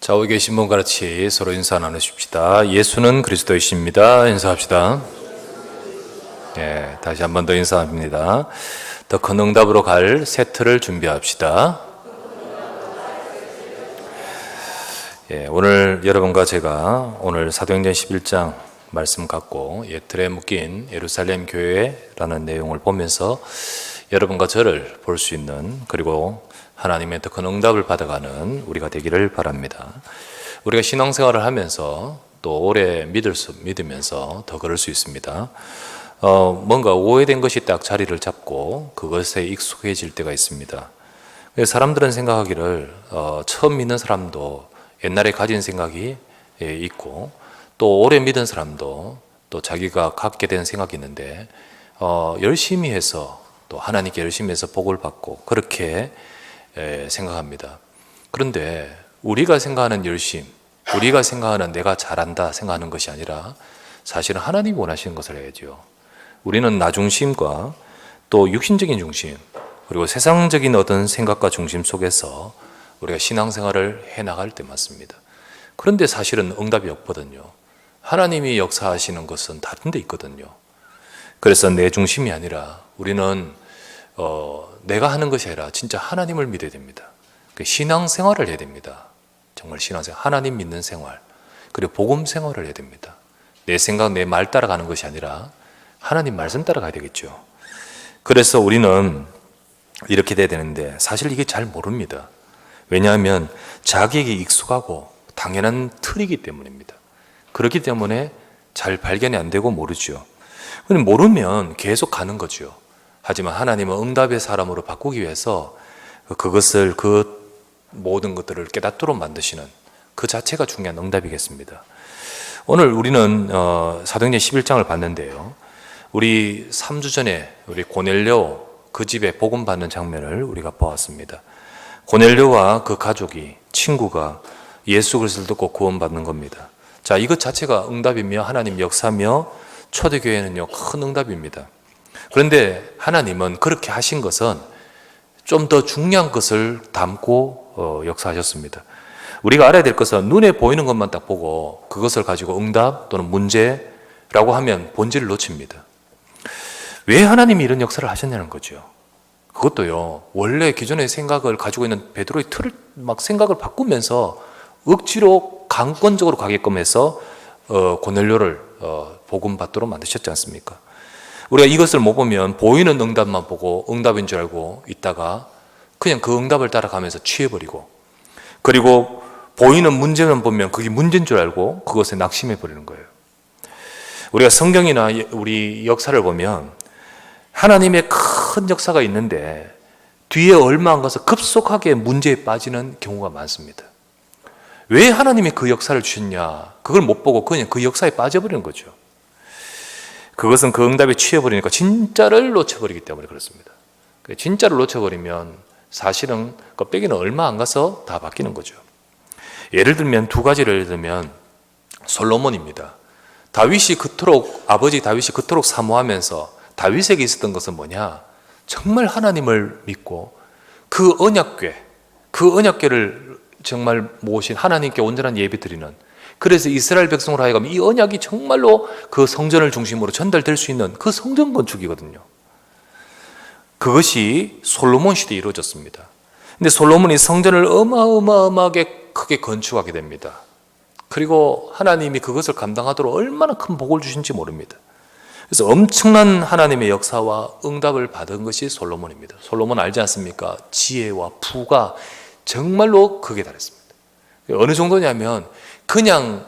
좌우에 계신 분 같이 서로 인사 나누십시다. 예수는 그리스도이십니다. 인사합시다. 다시 한 번 더 인사합니다. 더 큰 응답으로 갈 세트를 준비합시다. 오늘 여러분과 제가 오늘 사도행전 11장 말씀 갖고 틀에 묶인 예루살렘 교회라는 내용을 보면서 여러분과 저를 볼 수 있는, 그리고 하나님의 더 큰 응답을 받아가는 우리가 되기를 바랍니다. 우리가 신앙생활을 하면서 또 오래 믿으면서 더 그럴 수 있습니다. 뭔가 오해된 것이 딱 자리를 잡고 그것에 익숙해질 때가 있습니다. 사람들은 생각하기를 처음 믿는 사람도 옛날에 가진 생각이 있고, 또 오래 믿은 사람도 또 자기가 갖게 된 생각이 있는데, 열심히 해서 또 하나님께 열심히 해서 복을 받고 그렇게 생각합니다. 그런데 우리가 생각하는 열심, 우리가 생각하는 내가 잘한다 생각하는 것이 아니라 사실은 하나님이 원하시는 것을 해야죠. 우리는 나 중심과 또 육신적인 중심, 그리고 세상적인 어떤 생각과 중심 속에서 우리가 신앙생활을 해나갈 때 맞습니다. 그런데 사실은 응답이 없거든요. 하나님이 역사하시는 것은 다른 데 있거든요. 그래서 내 중심이 아니라 우리는 내가 하는 것이 아니라 진짜 하나님을 믿어야 됩니다. 신앙생활을 해야 됩니다. 정말 신앙생활, 하나님 믿는 생활, 그리고 복음 생활을 해야 됩니다. 내 생각, 내 말 따라가는 것이 아니라 하나님 말씀 따라가야 되겠죠. 그래서 우리는 이렇게 돼야 되는데 사실 이게 잘 모릅니다. 왜냐하면 자기에게 익숙하고 당연한 틀이기 때문입니다. 그렇기 때문에 잘 발견이 안 되고 모르죠. 근데 모르면 계속 가는 거죠. 하지만 하나님은 응답의 사람으로 바꾸기 위해서 그것을, 그 모든 것들을 깨닫도록 만드시는 그 자체가 중요한 응답이겠습니다. 오늘 우리는 사도행전 11장을 봤는데요, 우리 3주 전에 우리 고넬료 그 집에 복음 받는 장면을 우리가 보았습니다. 고넬료와 그 가족이, 친구가 예수 그리스도를 듣고 구원받는 겁니다. 자, 이것 자체가 응답이며 하나님 역사며 초대교회는요 큰 응답입니다. 그런데 하나님은 그렇게 하신 것은 좀 더 중요한 것을 담고 역사하셨습니다. 우리가 알아야 될 것은 눈에 보이는 것만 딱 보고 그것을 가지고 응답 또는 문제라고 하면 본질을 놓칩니다. 왜 하나님이 이런 역사를 하셨냐는 거죠. 그것도요, 원래 기존의 생각을 가지고 있는 베드로의 틀을 막 생각을 바꾸면서 억지로 강권적으로 가게끔 해서 고넬료를 복음 받도록 만드셨지 않습니까? 우리가 이것을 못 보면 보이는 응답만 보고 응답인 줄 알고 있다가 그냥 그 응답을 따라가면서 취해버리고, 그리고 보이는 문제만 보면 그게 문제인 줄 알고 그것에 낙심해버리는 거예요. 우리가 성경이나 우리 역사를 보면 하나님의 큰 역사가 있는데 뒤에 얼마 안 가서 급속하게 문제에 빠지는 경우가 많습니다. 왜 하나님이 그 역사를 주셨냐, 그걸 못 보고 그냥 그 역사에 빠져버리는 거죠. 그것은 그 응답에 취해버리니까 진짜를 놓쳐버리기 때문에 그렇습니다. 진짜를 놓쳐버리면 사실은 껍데기는 얼마 안 가서 다 바뀌는 거죠. 예를 들면 두 가지를 예를 들면 솔로몬입니다. 아버지 다윗이 그토록 사모하면서 다윗에게 있었던 것은 뭐냐, 정말 하나님을 믿고 그 언약궤를 정말 모신 하나님께 온전한 예배 드리는, 그래서 이스라엘 백성으로 하여금 이 언약이 정말로 그 성전을 중심으로 전달될 수 있는 그 성전 건축이거든요. 그것이 솔로몬 시대에 이루어졌습니다. 근데 솔로몬이 성전을 어마어마하게 크게 건축하게 됩니다. 그리고 하나님이 그것을 감당하도록 얼마나 큰 복을 주신지 모릅니다. 그래서 엄청난 하나님의 역사와 응답을 받은 것이 솔로몬입니다. 솔로몬 알지 않습니까? 지혜와 부가 정말로 극에 달했습니다. 어느 정도냐면 그냥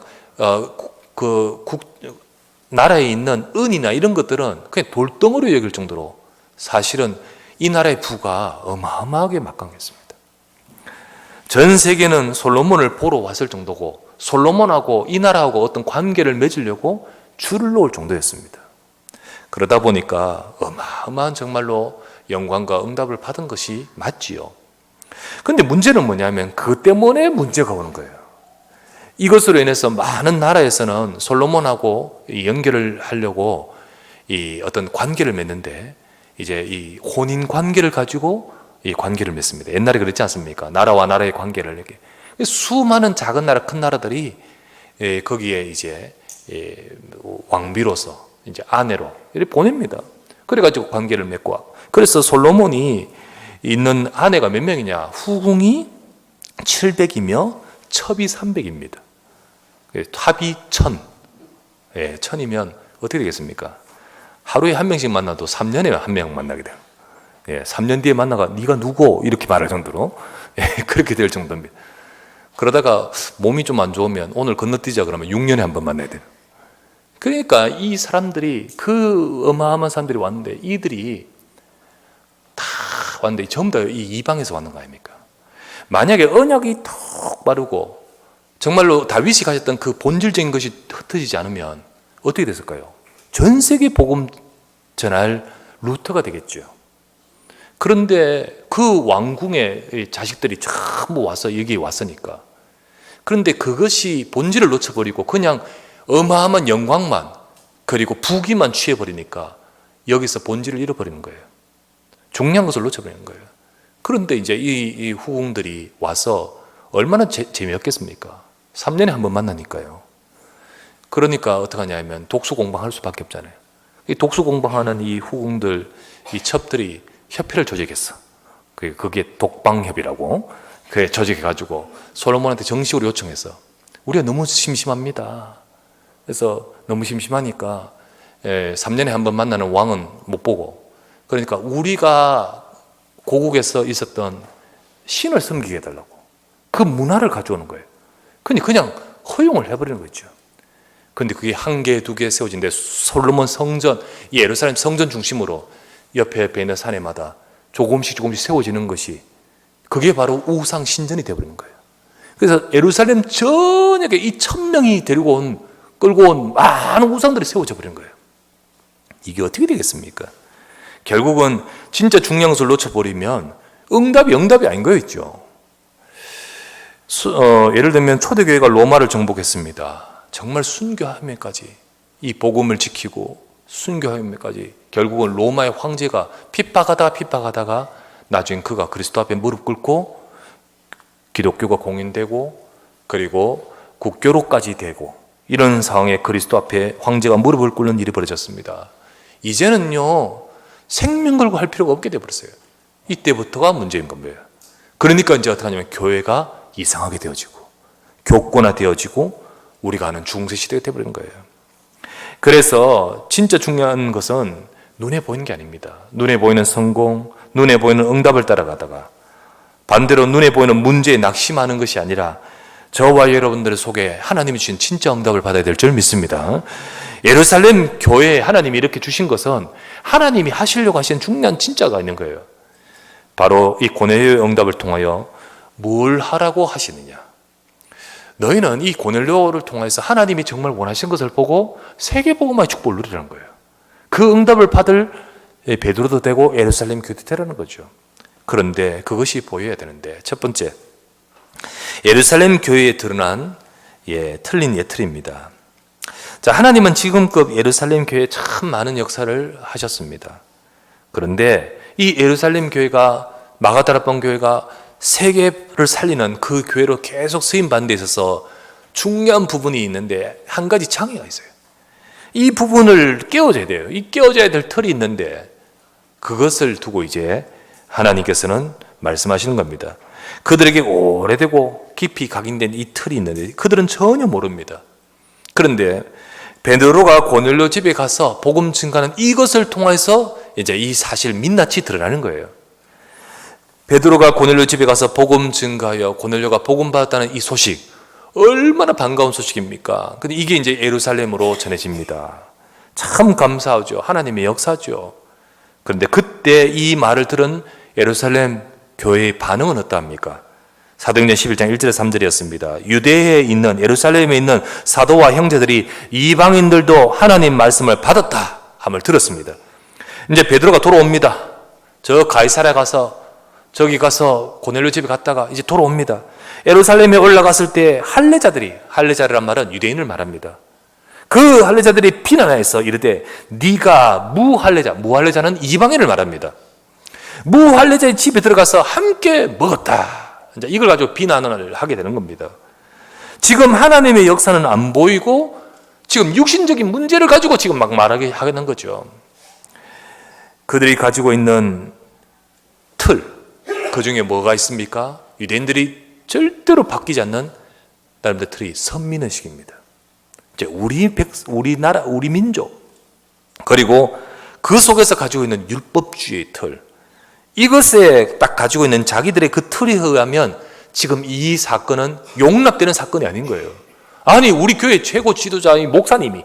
나라에 있는 은이나 이런 것들은 그냥 돌덩어리로 여길 정도로 사실은 이 나라의 부가 어마어마하게 막강했습니다. 전 세계는 솔로몬을 보러 왔을 정도고, 솔로몬하고 이 나라하고 어떤 관계를 맺으려고 줄을 놓을 정도였습니다. 그러다 보니까 어마어마한 정말로 영광과 응답을 받은 것이 맞지요. 그런데 문제는 뭐냐면 그 때문에 문제가 오는 거예요. 이것으로 인해서 많은 나라에서는 솔로몬하고 연결을 하려고 이 어떤 관계를 맺는데, 이제 이 혼인 관계를 가지고 이 관계를 맺습니다. 옛날에 그랬지 않습니까? 나라와 나라의 관계를 이렇게. 수많은 작은 나라, 큰 나라들이 거기에 이제 왕비로서 이제 아내로 이렇게 보냅니다. 그래가지고 관계를 맺고, 그래서 솔로몬이 있는 아내가 몇 명이냐? 후궁이 700이며 첩이 300입니다. 합이 1000. 1000이면 어떻게 되겠습니까? 하루에 한 명씩 만나도 3년에 한 명 만나게 돼요. 3년 뒤에 만나가 네가 누구? 이렇게 말할 정도로 그렇게 될 정도입니다. 그러다가 몸이 좀 안 좋으면 오늘 건너뛰자 그러면 6년에 한 번 만나야 돼요. 그러니까 이 사람들이, 그 어마어마한 사람들이 왔는데, 이들이 다 왔는데 전부 다 이 이방에서 왔는 거 아닙니까? 만약에 언약이 턱 바르고 정말로 다윗이 가졌던 그 본질적인 것이 흩어지지 않으면 어떻게 됐을까요? 전 세계 복음 전할 루터가 되겠죠. 그런데 그 왕궁의 자식들이 전부 와서 여기에 왔으니까, 그런데 그것이 본질을 놓쳐버리고 그냥 어마어마한 영광만, 그리고 부귀만 취해버리니까 여기서 본질을 잃어버리는 거예요. 중요한 것을 놓쳐버리는 거예요. 그런데 이제 이 후궁들이 와서 얼마나 재미없겠습니까? 3년에 한 번 만나니까요. 그러니까 어떻게 하냐면 독수 공방할 수밖에 없잖아요. 이 독수 공방하는 이 후궁들, 이 첩들이 협회를 조직했어. 그게 독방협이라고. 그게 조직해가지고 솔로몬한테 정식으로 요청해서, 우리가 너무 심심합니다. 그래서 너무 심심하니까 3년에 한 번 만나는 왕은 못 보고, 그러니까 우리가 고국에서 있었던 신을 섬기게 해달라고, 그 문화를 가져오는 거예요. 그냥 허용을 해버리는 거죠. 그런데 그게 한 개, 두 개 세워진데, 솔로몬 성전, 예루살렘 성전 중심으로 옆에 있는 사내마다 조금씩 세워지는 것이, 그게 바로 우상 신전이 되어버리는 거예요. 그래서 예루살렘 전역에 이 1000명이 끌고 온 많은 우상들이 세워져 버린 거예요. 이게 어떻게 되겠습니까? 결국은 진짜 중요한 것을 놓쳐버리면 응답이 아닌 거였죠. 예를 들면 초대교회가 로마를 정복했습니다. 정말 순교하면까지 이 복음을 지키고 순교하면까지 결국은 로마의 황제가 핍박하다가 나중에 그가 그리스도 앞에 무릎 꿇고 기독교가 공인되고 그리고 국교로까지 되고, 이런 상황에 그리스도 앞에 황제가 무릎을 꿇는 일이 벌어졌습니다. 이제는요, 생명 걸고 할 필요가 없게 되어버렸어요. 이때부터가 문제인 겁니다. 그러니까 이제 어떻게 하냐면 교회가 이상하게 되어지고 교권화되어지고 우리가 아는 중세시대가 되어버린 거예요. 그래서 진짜 중요한 것은 눈에 보이는 게 아닙니다. 눈에 보이는 성공, 눈에 보이는 응답을 따라가다가 반대로 눈에 보이는 문제에 낙심하는 것이 아니라 저와 여러분들 속에 하나님이 주신 진짜 응답을 받아야 될 줄 믿습니다. 예루살렘 교회에 하나님이 이렇게 주신 것은 하나님이 하시려고 하신 중요한 진짜가 있는 거예요. 바로 이 고넬료의 응답을 통하여 뭘 하라고 하시느냐. 너희는 이 고넬료를 통해서 하나님이 정말 원하신 것을 보고 세계복음화의 축복을 누리라는 거예요. 그 응답을 받을 베드로도 되고 예루살렘 교회도 되라는 거죠. 그런데 그것이 보여야 되는데, 첫 번째, 예루살렘 교회에 드러난 틀린 예틀입니다. 자, 하나님은 지금껏 예루살렘 교회에 참 많은 역사를 하셨습니다. 그런데 이 예루살렘 교회가, 마가다락방 교회가 세계를 살리는 그 교회로 계속 쓰임받는 데 있어서 중요한 부분이 있는데 한 가지 장애가 있어요. 이 부분을 깨워줘야 돼요. 이 깨워줘야 될 틀이 있는데 그것을 두고 이제 하나님께서는 말씀하시는 겁니다. 그들에게 오래되고 깊이 각인된 이 틀이 있는데 그들은 전혀 모릅니다. 그런데 베드로가 고넬료 집에 가서 복음 증가하는 이것을 통해서 이제 이 사실 민낯이 드러나는 거예요. 베드로가 고넬료 집에 가서 복음 증가하여 고넬료가 복음 받았다는 이 소식, 얼마나 반가운 소식입니까? 근데 이게 이제 예루살렘으로 전해집니다. 참 감사하죠. 하나님의 역사죠. 그런데 그때 이 말을 들은 예루살렘 교회의 반응은 어떠합니까? 사도행전 11장 1절에서 3절이었습니다. 유대에 있는, 예루살렘에 있는 사도와 형제들이 이방인들도 하나님 말씀을 받았다 함을 들었습니다. 이제 베드로가 돌아옵니다. 저 가이사랴 가서, 저기 가서 고넬료 집에 갔다가 이제 돌아옵니다. 예루살렘에 올라갔을 때 할례자란 말은 유대인을 말합니다. 그 할례자들이 비난해서 이르되 네가 무할례자는 이방인을 말합니다. 무할례자의 집에 들어가서 함께 먹었다. 이제 이걸 가지고 비난을 하게 되는 겁니다. 지금 하나님의 역사는 안 보이고 지금 육신적인 문제를 가지고 지금 막 말하게 하는 거죠. 그들이 가지고 있는 틀, 그 중에 뭐가 있습니까? 유대인들이 절대로 바뀌지 않는 나름대로 틀이 선민의식입니다. 이제 우리나라, 우리 민족, 그리고 그 속에서 가지고 있는 율법주의의 틀, 이것에 딱 가지고 있는 자기들의 그 틀에 의하면 지금 이 사건은 용납되는 사건이 아닌 거예요. 아니, 우리 교회 최고 지도자인 목사님이,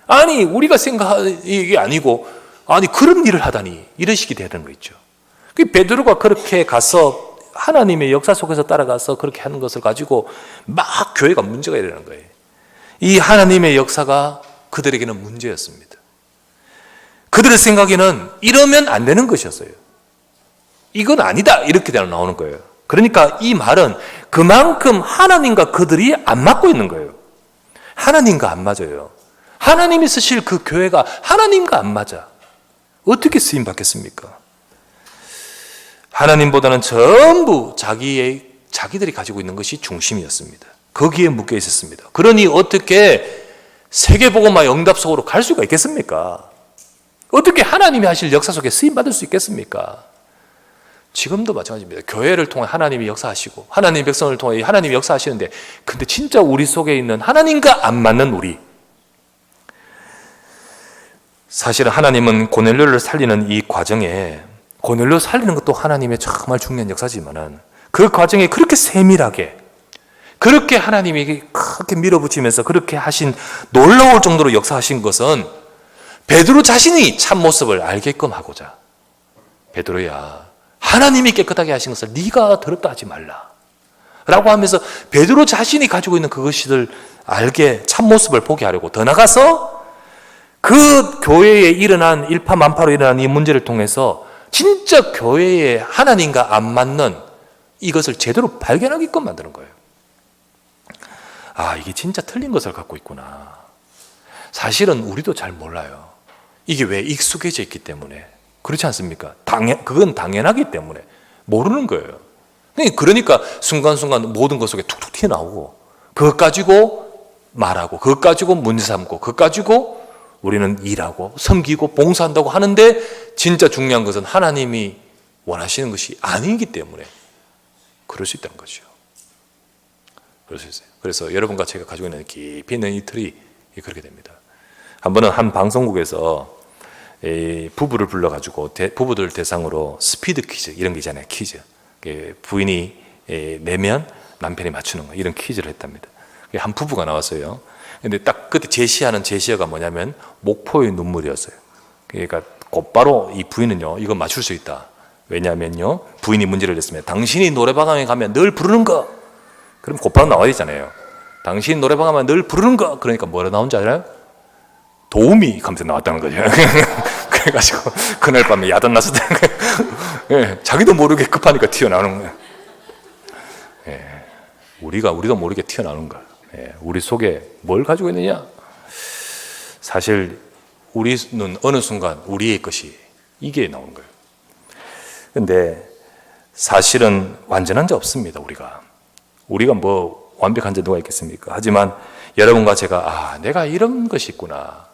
아니, 우리가 생각하는 이게 아니고, 아니, 그런 일을 하다니, 이런 식이 되는 거 있죠. 베드로가 그렇게 가서 하나님의 역사 속에서 따라가서 그렇게 하는 것을 가지고 막 교회가 문제가 되는 거예요. 이 하나님의 역사가 그들에게는 문제였습니다. 그들의 생각에는 이러면 안 되는 것이었어요. 이건 아니다, 이렇게 나오는 거예요. 그러니까 이 말은 그만큼 하나님과 그들이 안 맞고 있는 거예요. 하나님과 안 맞아요. 하나님이 쓰실 그 교회가 하나님과 안 맞아. 어떻게 쓰임 받겠습니까? 하나님보다는 전부 자기들이 가지고 있는 것이 중심이었습니다. 거기에 묶여 있었습니다. 그러니 어떻게 세계복음화의 응답 속으로 갈 수가 있겠습니까? 어떻게 하나님이 하실 역사 속에 쓰임 받을 수 있겠습니까? 지금도 마찬가지입니다. 교회를 통해 하나님이 역사하시고 하나님의 백성을 통해 하나님이 역사하시는데, 근데 진짜 우리 속에 있는 하나님과 안 맞는 우리, 사실은 하나님은 고넬료를 살리는 이 과정에, 고넬료 살리는 것도 하나님의 정말 중요한 역사지만은 그 과정에 그렇게 세밀하게, 그렇게 하나님에게 그렇게 밀어붙이면서 그렇게 하신, 놀라울 정도로 역사하신 것은 베드로 자신이 참 모습을 알게끔 하고자, 베드로야, 하나님이 깨끗하게 하신 것을 네가 더럽다 하지 말라 라고 하면서 베드로 자신이 가지고 있는 그것을 알게, 참 모습을 보게 하려고, 더 나가서 그 교회에 일어난, 일파만파로 일어난 이 문제를 통해서 진짜 교회에 하나님과 안 맞는 이것을 제대로 발견하게끔 만드는 거예요. 아, 이게 진짜 틀린 것을 갖고 있구나. 사실은 우리도 잘 몰라요. 이게 왜? 익숙해져 있기 때문에. 그렇지 않습니까? 그건 당연하기 때문에 모르는 거예요. 그러니까 순간순간 모든 것 속에 툭툭 튀어나오고, 그것 가지고 말하고, 그것 가지고 문제 삼고, 그것 가지고 우리는 일하고 섬기고 봉사한다고 하는데, 진짜 중요한 것은 하나님이 원하시는 것이 아니기 때문에 그럴 수 있다는 거죠. 그럴 수 있어요. 그래서 여러분과 제가 가지고 있는 깊이 있는 이 틀이 그렇게 됩니다. 한 번은 한 방송국에서 부부를 불러가지고 부부들 대상으로 스피드 퀴즈, 이런 게 있잖아요. 퀴즈, 부인이 내면 남편이 맞추는 거, 이런 퀴즈를 했답니다. 한 부부가 나왔어요. 근데 딱 그때 제시어가 뭐냐면 목포의 눈물이었어요. 그러니까 곧바로 이 부인은요, 이거 맞출 수 있다. 왜냐하면요, 부인이 문제를 냈으면, 당신이 노래방에 가면 늘 부르는 거, 그럼 곧바로 나와야 되잖아요. 당신이 노래방 가면 늘 부르는 거, 그러니까 뭐라 나온 줄 알아요? 도우미 감사 나왔다는 거죠. 그래가지고 그날 밤에 야단났을 때 예, 자기도 모르게 급하니까 튀어나오는 거예요. 예, 우리도 모르게 튀어나오는 거예요. 예, 우리 속에 뭘 가지고 있느냐? 사실 우리는 어느 순간 우리의 것이 이게 나오는 거예요. 근데 사실은 완전한 자 없습니다. 우리가 뭐 완벽한 자 누가 있겠습니까? 하지만 여러분과 제가, 내가 이런 것이 있구나,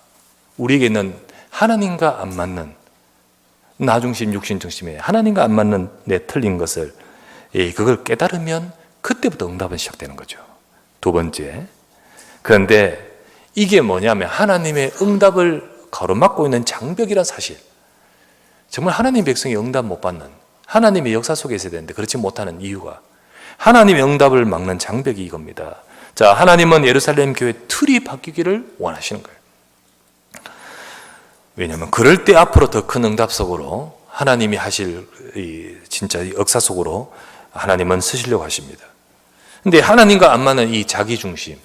우리에게 있는 하나님과 안 맞는 나 중심, 육신 중심에 하나님과 안 맞는 내 틀린 것을, 그걸 깨달으면 그때부터 응답은 시작되는 거죠. 두 번째, 그런데 이게 뭐냐면 하나님의 응답을 가로막고 있는 장벽이란 사실, 정말 하나님 백성이 응답 못 받는, 하나님의 역사 속에 있어야 되는데 그렇지 못하는 이유가, 하나님의 응답을 막는 장벽이 이겁니다. 자, 하나님은 예루살렘 교회 틀이 바뀌기를 원하시는 거예요. 왜냐하면 그럴 때 앞으로 더 큰 응답 속으로 하나님이 하실 진짜 역사 속으로 하나님은 쓰시려고 하십니다. 근데 하나님과 안 맞는 이 자기 중심,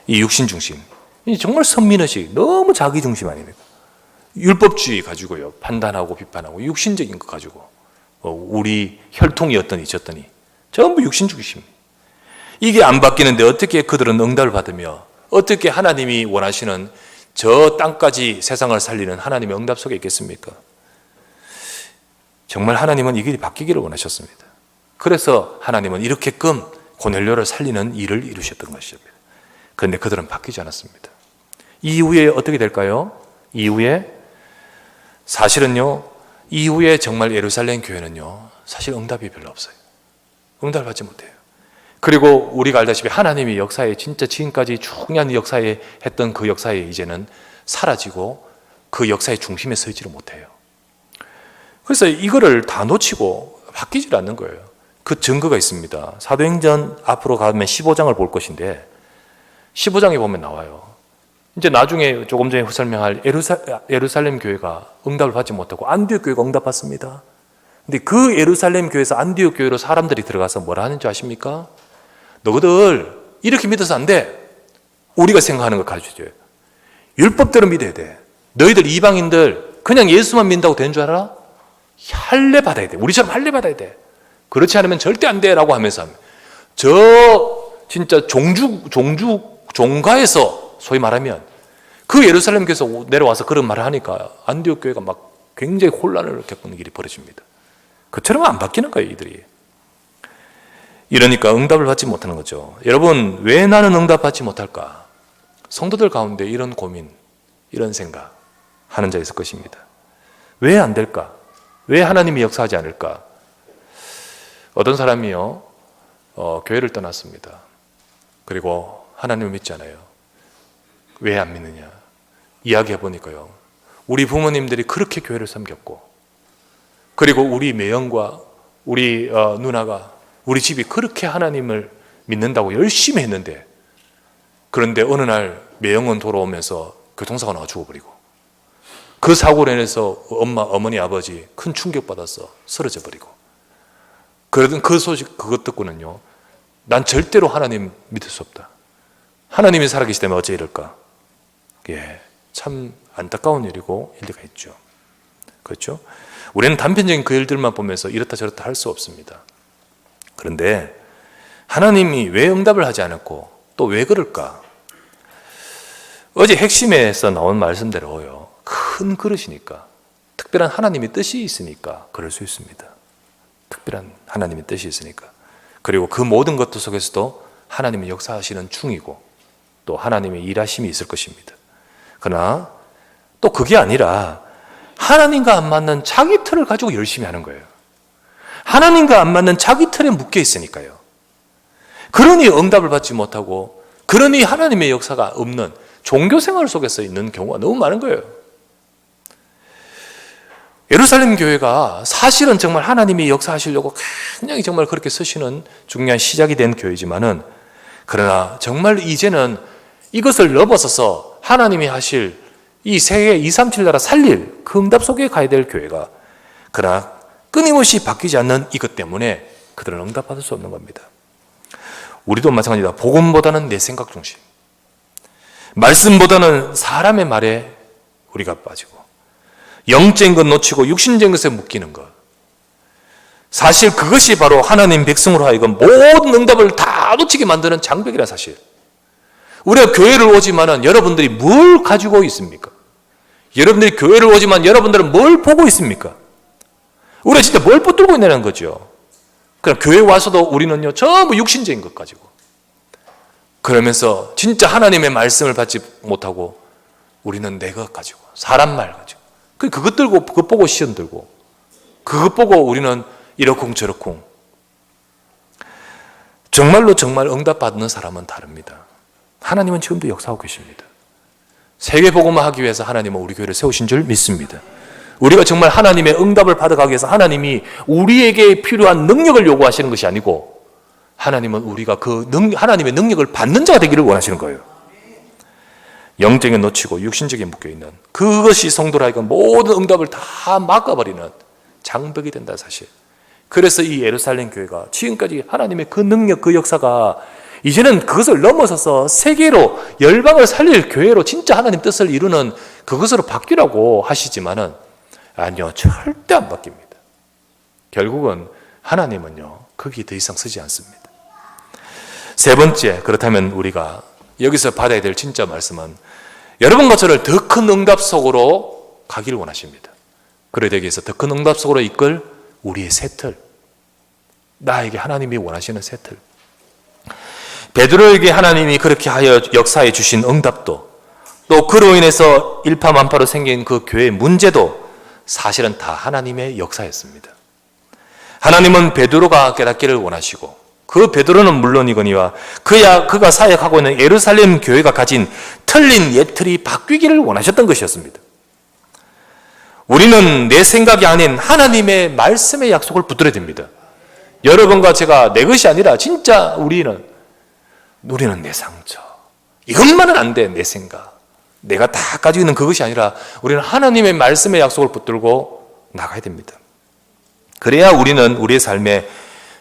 이 육신 중심, 이 정말 선민의식, 너무 자기 중심 아닙니까? 율법주의 가지고요, 판단하고 비판하고 육신적인 거 가지고, 우리 혈통이 어떠니 저떠니 전부 육신 중심. 이게 안 바뀌는데 어떻게 그들은 응답을 받으며, 어떻게 하나님이 원하시는 저 땅까지 세상을 살리는 하나님의 응답 속에 있겠습니까? 정말 하나님은 이 길이 바뀌기를 원하셨습니다. 그래서 하나님은 이렇게끔 고넬료를 살리는 일을 이루셨던 것입니다. 그런데 그들은 바뀌지 않았습니다. 이후에 어떻게 될까요? 이후에 사실은요, 이후에 정말 예루살렘 교회는요, 사실 응답이 별로 없어요. 응답을 받지 못해요. 그리고 우리가 알다시피 하나님이 역사에 진짜 지금까지 중요한 역사에 했던 그 역사에 이제는 사라지고 그 역사의 중심에 서 있지를 못해요. 그래서 이거를 다 놓치고 바뀌질 않는 거예요. 그 증거가 있습니다. 사도행전 앞으로 가면 15장을 볼 것인데 15장에 보면 나와요. 이제 나중에 조금 전에 설명할 예루살렘 교회가 응답을 받지 못하고 안디옥 교회가 응답받습니다. 근데 그 예루살렘 교회에서 안디옥 교회로 사람들이 들어가서 뭐라 하는 줄 아십니까? 너희들 이렇게 믿어서 안 돼. 우리가 생각하는 걸 가르쳐줘요. 율법대로 믿어야 돼. 너희들 이방인들 그냥 예수만 믿는다고 되는 줄 알아? 할례 받아야 돼. 우리처럼 할례 받아야 돼. 그렇지 않으면 절대 안 돼 라고 하면서 진짜 종가에서 소위 말하면 그 예루살렘 교회에서 내려와서 그런 말을 하니까 안디옥 교회가 막 굉장히 혼란을 겪는 일이 벌어집니다. 그처럼 안 바뀌는 거예요, 이들이. 이러니까 응답을 받지 못하는 거죠. 여러분, 왜 나는 응답받지 못할까? 성도들 가운데 이런 고민, 이런 생각 하는 자 있을 것입니다. 왜 안 될까? 왜 하나님이 역사하지 않을까? 어떤 사람이요, 교회를 떠났습니다. 그리고 하나님을 믿잖아요. 왜 안 믿느냐? 이야기해 보니까요, 우리 부모님들이 그렇게 교회를 섬겼고, 그리고 우리 매형과 우리 누나가 우리 집이 그렇게 하나님을 믿는다고 열심히 했는데, 그런데 어느 날 매형은 돌아오면서 교통사고 나가 죽어버리고, 그 사고로 인해서 어머니, 아버지 큰 충격받아서 쓰러져 버리고, 그러던 그 소식, 그것 듣고는요, 난 절대로 하나님 믿을 수 없다. 하나님이 살아계시다면 어째 이럴까? 예, 참 안타까운 일이고 일리가 있죠. 그렇죠? 우리는 단편적인 그 일들만 보면서 이렇다 저렇다 할 수 없습니다. 그런데 하나님이 왜 응답을 하지 않았고 또 왜 그럴까? 어제 핵심에서 나온 말씀대로요, 큰 그릇이니까, 특별한 하나님의 뜻이 있으니까 그럴 수 있습니다. 특별한 하나님의 뜻이 있으니까. 그리고 그 모든 것들 속에서도 하나님의 역사하시는 중이고 또 하나님의 일하심이 있을 것입니다. 그러나 또 그게 아니라 하나님과 안 맞는 자기 틀을 가지고 열심히 하는 거예요. 하나님과 안 맞는 자기 틀에 묶여 있으니까요. 그러니 응답을 받지 못하고, 그러니 하나님의 역사가 없는 종교생활 속에서 있는 경우가 너무 많은 거예요. 예루살렘 교회가 사실은 정말 하나님이 역사하시려고 굉장히 정말 그렇게 쓰시는 중요한 시작이 된 교회지만은, 그러나 정말 이제는 이것을 넘어서서 하나님이 하실 이 세계 237 나라 살릴 그 응답 속에 가야 될 교회가, 그러나 끊임없이 바뀌지 않는 이것 때문에 그들은 응답받을 수 없는 겁니다. 우리도 마찬가지다. 복음보다는 내 생각 중심, 말씀보다는 사람의 말에 우리가 빠지고, 영적인 것 놓치고 육신적인 것에 묶이는 것, 사실 그것이 바로 하나님 백성으로 하여금 모든 응답을 다 놓치게 만드는 장벽이라 사실. 우리가 교회를 오지만은 여러분들이 뭘 가지고 있습니까? 여러분들이 교회를 오지만 여러분들은 뭘 보고 있습니까? 우리가 진짜 뭘 붙들고 있냐는 거죠. 그럼 교회 와서도 우리는요, 전부 육신적인 것 가지고, 그러면서 진짜 하나님의 말씀을 받지 못하고 우리는 내 것 가지고, 사람 말 가지고, 그것 들고, 그것 보고 시험 들고, 그것 보고 우리는 이러쿵 저러쿵. 정말로 정말 응답받는 사람은 다릅니다. 하나님은 지금도 역사하고 계십니다. 세계복음화 하기 위해서 하나님은 우리 교회를 세우신 줄 믿습니다. 우리가 정말 하나님의 응답을 받아가기 위해서 하나님이 우리에게 필요한 능력을 요구하시는 것이 아니고, 하나님은 우리가 하나님의 능력을 받는 자가 되기를 원하시는 거예요. 영적인 놓치고 육신적인 묶여있는 그것이 성도라 하여금 모든 응답을 다 막아버리는 장벽이 된다 사실. 그래서 이 예루살렘 교회가 지금까지 하나님의 그 능력, 그 역사가 이제는 그것을 넘어서서 세계로 열방을 살릴 교회로 진짜 하나님 뜻을 이루는 그것으로 바뀌라고 하시지만은, 아니요, 절대 안 바뀝니다. 결국은 하나님은요, 거기 더 이상 쓰지 않습니다. 세 번째, 그렇다면 우리가 여기서 받아야 될 진짜 말씀은, 여러분과 저를 더 큰 응답 속으로 가기를 원하십니다. 그래야 되기 위해서 더 큰 응답 속으로 이끌 우리의 새 틀, 나에게 하나님이 원하시는 세틀. 베드로에게 하나님이 그렇게 하여 역사해 주신 응답도, 또 그로 인해서 일파만파로 생긴 그 교회의 문제도 사실은 다 하나님의 역사였습니다. 하나님은 베드로가 깨닫기를 원하시고, 그 베드로는 물론이거니와 그가 사역하고 있는 예루살렘 교회가 가진 틀린 예틀이 바뀌기를 원하셨던 것이었습니다. 우리는 내 생각이 아닌 하나님의 말씀의 약속을 붙들어야 됩니다. 여러분과 제가 내 것이 아니라 진짜 우리는 내 상처, 이것만은 안 돼. 내 생각, 내가 다 가지고 있는 그것이 아니라 우리는 하나님의 말씀의 약속을 붙들고 나가야 됩니다. 그래야 우리는 우리의 삶에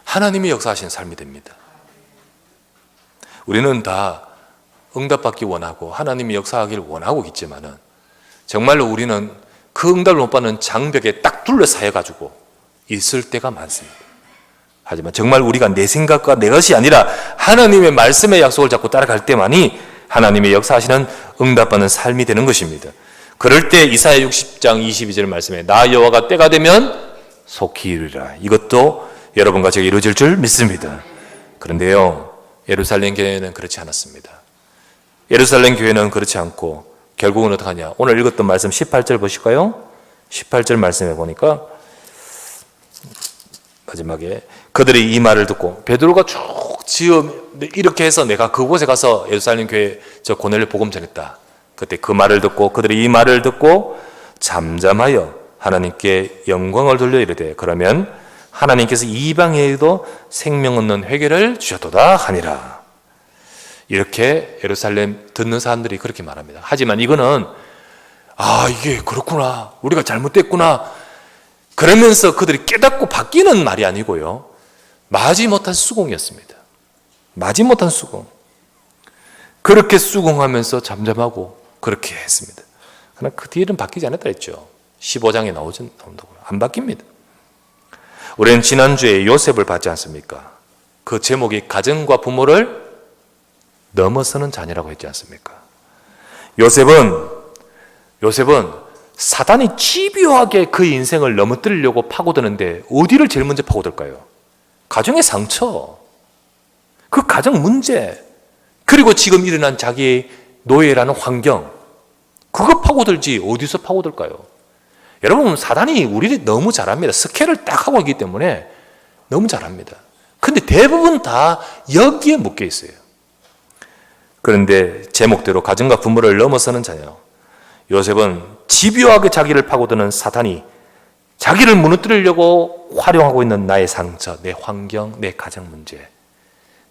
하나님이 역사하신 삶이 됩니다. 우리는 다 응답받기 원하고 하나님이 역사하기를 원하고 있지만은 정말로 우리는 그 응답을 못 받는 장벽에 딱 둘러싸여가지고 있을 때가 많습니다. 하지만 정말 우리가 내 생각과 내 것이 아니라 하나님의 말씀의 약속을 잡고 따라갈 때만이 하나님의 역사하시는 응답받는 삶이 되는 것입니다. 그럴 때 이사야 60장 22절 말씀에 나 여호와가 때가 되면 속히 이루리라. 이것도 여러분과 제가 이루어질 줄 믿습니다. 그런데요, 예루살렘 교회는 그렇지 않았습니다. 예루살렘 교회는 그렇지 않고 결국은 어떻게 하냐. 오늘 읽었던 말씀 18절 보실까요? 18절 말씀에 보니까 마지막에 그들이 이 말을 듣고, 베드로가 쭉 이렇게 해서 내가 그곳에 가서 예루살렘 교회 저 고넬료 복음 전했다. 그때 그 말을 듣고 그들이 이 말을 듣고 잠잠하여 하나님께 영광을 돌려 이르되 그러면 하나님께서 이방에도 생명 얻는 회개를 주셨도다 하니라. 이렇게 예루살렘 듣는 사람들이 그렇게 말합니다. 하지만 이거는 이게 그렇구나, 우리가 잘못됐구나 그러면서 그들이 깨닫고 바뀌는 말이 아니고요, 마지못한 수긍이었습니다. 마지못한 수긍. 그렇게 수긍하면서 잠잠하고 그렇게 했습니다. 그러나 그 뒤에는 바뀌지 않았다 했죠. 15장에 나온다고요. 안 바뀝니다. 우리는 지난주에 요셉을 봤지 않습니까? 그 제목이 가정과 부모를 넘어서는 자녀라고 했지 않습니까? 요셉은 사단이 집요하게 그 인생을 넘어뜨리려고 파고드는데 어디를 제일 먼저 파고들까요? 가정의 상처, 그 가정 문제, 그리고 지금 일어난 자기의 노예라는 환경, 그거 파고들지 어디서 파고들까요? 여러분, 사단이 우리를 너무 잘합니다. 스케일을 딱 하고 있기 때문에 너무 잘합니다. 근데 대부분 다 여기에 묶여 있어요. 그런데 제목대로 가정과 부모를 넘어서는 자녀, 요셉은 집요하게 자기를 파고드는 사탄이 자기를 무너뜨리려고 활용하고 있는 나의 상처, 내 환경, 내 가정 문제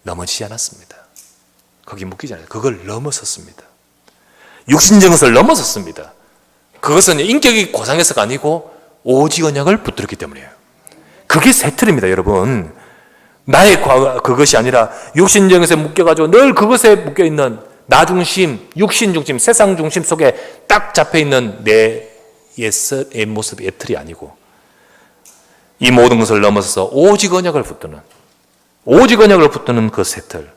넘어지지 않았습니다. 거기 묶이지 않아요. 그걸 넘어섰습니다. 육신적인 것을 넘어섰습니다. 그것은 인격이 고상해서가 아니고 오직 언약을 붙들었기 때문이에요. 그게 세틀입니다, 여러분. 나의 그것이 아니라 육신적인 것에 묶여가지고 늘 그것에 묶여있는 나 중심, 육신 중심, 세상 중심 속에 딱 잡혀있는 내 옛 모습, 옛 틀이 아니고 이 모든 것을 넘어서서 오직 언약을 붙드는 그 세틀.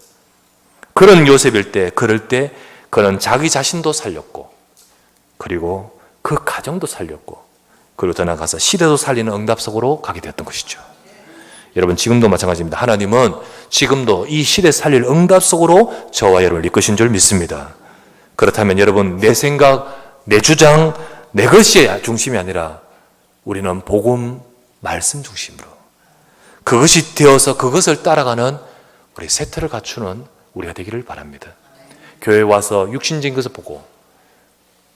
그런 요셉일 때, 그럴 때 그는 자기 자신도 살렸고 그리고 그 가정도 살렸고 그리고 더 나아가서 시대도 살리는 응답 속으로 가게 되었던 것이죠. 여러분, 지금도 마찬가지입니다. 하나님은 지금도 이 시대 살릴 응답 속으로 저와 여러분을 이끄신 줄 믿습니다. 그렇다면 여러분, 내 생각, 내 주장, 내 것이 중심이 아니라 우리는 복음, 말씀 중심으로 그것이 되어서 그것을 따라가는 우리 세틀을 갖추는 우리가 되기를 바랍니다. 교회 와서 육신적인 것을 보고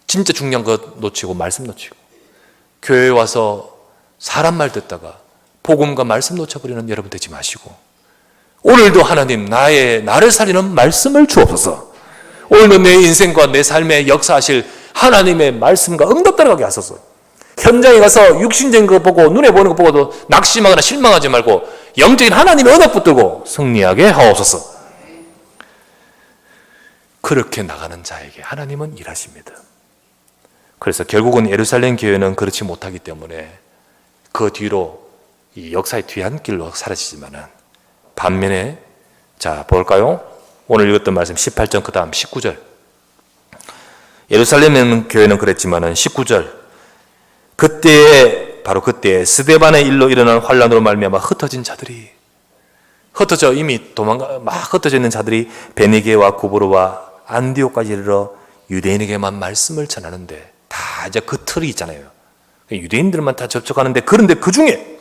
진짜 중요한 것 놓치고 말씀 놓치고, 교회에 와서 사람 말 듣다가 복음과 말씀 놓쳐버리는 여러분 되지 마시고, 오늘도 하나님 나를 살리는 말씀을 주옵소서. 오늘도 내 인생과 내 삶에 역사하실 하나님의 말씀과 응답 따라가게 하소서. 현장에 가서 육신적인 거 보고 눈에 보이는 거 보고도 낙심하거나 실망하지 말고 영적인 하나님의 언약 붙들고 승리하게 하옵소서. 그렇게 나가는 자에게 하나님은 일하십니다. 그래서 결국은 예루살렘 교회는 그렇지 못하기 때문에 그 뒤로 이 역사의 뒤안길로 사라지지만은, 반면에 자 볼까요? 오늘 읽었던 말씀 18절 그 다음 19절. 예루살렘 교회는 그랬지만은 19절, 바로 그때에 스데반의 일로 일어난 환란으로 말미암아 흩어진 자들이 흩어져 이미 막 흩어져 있는 자들이 베니게와 구브로와 안디옥까지 이르러 유대인에게만 말씀을 전하는데, 다 이제 그 틀이 있잖아요. 유대인들만 다 접촉하는데, 그런데 그 중에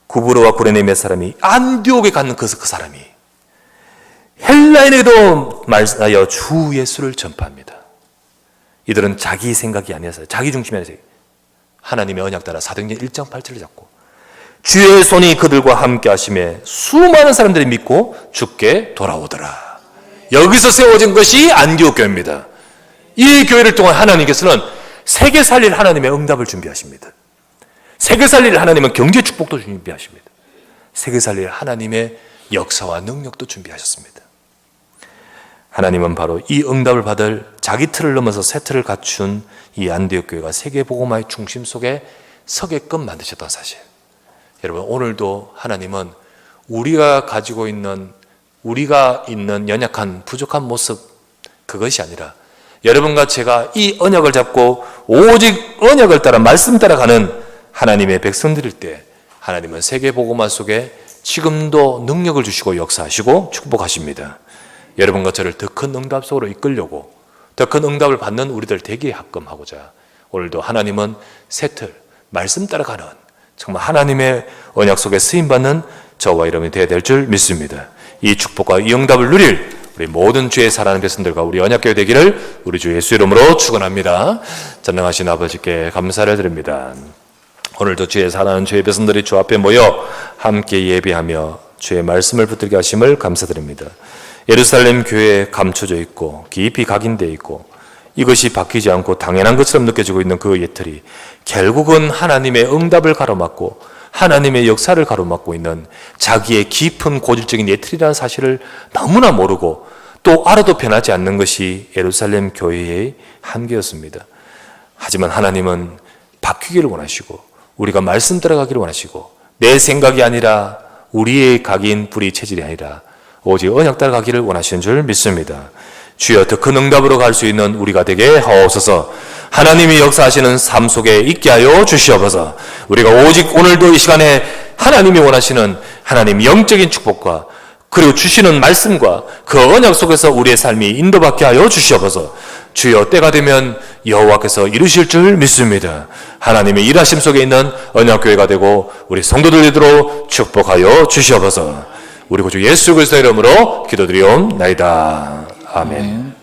구브로와 구레네 몇 사람이 안디옥에 가는 그 사람이 헬라인에게도 말하여 주 예수를 전파합니다. 이들은 자기 생각이 아니어서, 자기 중심이 아니어서 하나님의 언약 따라 사도행전 1장 8절을 잡고 주의 손이 그들과 함께 하심에 수많은 사람들이 믿고 주께 돌아오더라. 여기서 세워진 것이 안디옥 교회입니다. 이 교회를 통한 하나님께서는 세계 살릴 하나님의 응답을 준비하십니다. 세계 살릴 하나님은 경제 축복도 준비하십니다. 세계 살릴 하나님의 역사와 능력도 준비하셨습니다. 하나님은 바로 이 응답을 받을 자기 틀을 넘어서 새 틀을 갖춘 이 안디옥 교회가 세계 복음화의 중심 속에 서게끔 만드셨던 사실. 여러분, 오늘도 하나님은 우리가 있는 연약한 부족한 모습, 그것이 아니라 여러분과 제가 이 언약을 잡고 오직 언약을 따라 말씀 따라가는 하나님의 백성들일 때 하나님은 세계 복음화 속에 지금도 능력을 주시고 역사하시고 축복하십니다. 여러분과 저를 더 큰 응답 속으로 이끌려고, 더 큰 응답을 받는 우리들 되기에 합금하고자 오늘도 하나님은 새 틀, 말씀 따라가는 정말 하나님의 언약 속에 쓰임받는 저와 여러분이 되어야 될 줄 믿습니다. 이 축복과 이 응답을 누릴 우리 모든 주의 사랑하는 백성들과 우리 언약교회 되기를 우리 주 예수 이름으로 축원합니다. 전능하신 아버지께 감사를 드립니다. 오늘도 주의 사랑하는 주의 백성들이 주 앞에 모여 함께 예배하며 주의 말씀을 붙들게 하심을 감사드립니다. 예루살렘 교회에 감춰져 있고 깊이 각인되어 있고 이것이 바뀌지 않고 당연한 것처럼 느껴지고 있는 그 예틀이 결국은 하나님의 응답을 가로막고 하나님의 역사를 가로막고 있는 자기의 깊은 고질적인 예틀이라는 사실을 너무나 모르고 또 알아도 변하지 않는 것이 예루살렘 교회의 한계였습니다. 하지만 하나님은 바뀌기를 원하시고 우리가 말씀 따라가기를 원하시고 내 생각이 아니라 우리의 각인 불의 체질이 아니라 오직 언약 따라가기를 원하시는 줄 믿습니다. 주여, 더 큰 응답으로 갈 수 있는 우리가 되게 하옵소서. 하나님이 역사하시는 삶 속에 있게 하여 주시옵소서. 우리가 오직 오늘도 이 시간에 하나님이 원하시는 하나님 영적인 축복과 그리고 주시는 말씀과 그 언약 속에서 우리의 삶이 인도받게 하여 주시옵소서. 주여, 때가 되면 여호와께서 이루실 줄 믿습니다. 하나님의 일하심 속에 있는 언약교회가 되고 우리 성도들 되도록 축복하여 주시옵소서. 우리 구주 예수 그리스도의 이름으로 기도드리옵나이다. 아멘.